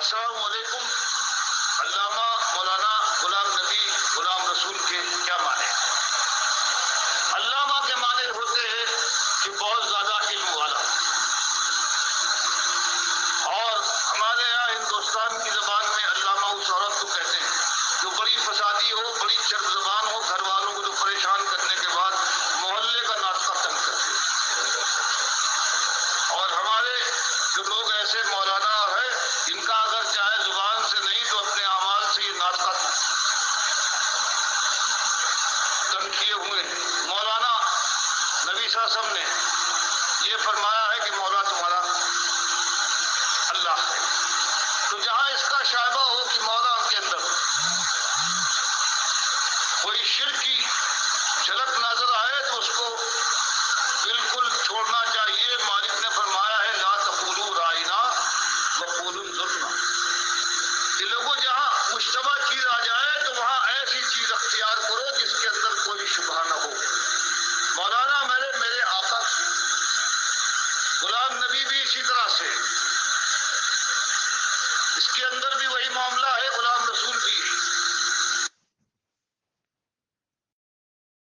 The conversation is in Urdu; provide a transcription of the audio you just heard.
السلام علیکم. علامہ مولانا غلام نبی غلام رسول کے کیا معنی ہیں؟ علامہ کے معنی ہوتے ہیں کہ بہت زیادہ علم والا. اور ہمارے یہاں ہندوستان کی زبان میں علامہ اس عورت کو کہتے ہیں جو بڑی فسادی ہو، بڑی چرب زبان ہو، گھر والوں کو تو پریشان کرنے کے بعد محلے کا ناطقہ تنگ کرتے ہیں. اور ہمارے جو لوگ ایسے مولانا ہے ان کا اگر چاہے زبان سے نہیں تو اپنے اعمال سے یہ ناطقہ تنگ کیے ہوئے ہیں. مولانا نبی صلی اللہ علیہ وسلم نے یہ فرمایا ہے کہ مولا تمہارا اللہ ہے. تو جہاں اس کا شائبہ ہو کہ مولا کے اندر کوئی شرک کی جھلک نظر آئے تو اس کو بالکل چھوڑنا چاہیے. مالک نے فرمایا ہے لا تقولوا رائنا وقولوا انظرنا. یہ لوگوں جہاں مشتبہ چیز آ جائے تو وہاں ایسی چیز اختیار کرو جس کے اندر کوئی شبہ نہ ہو. مولانا میرے آقا غلام نبی بھی اسی طرح سے اس کے اندر بھی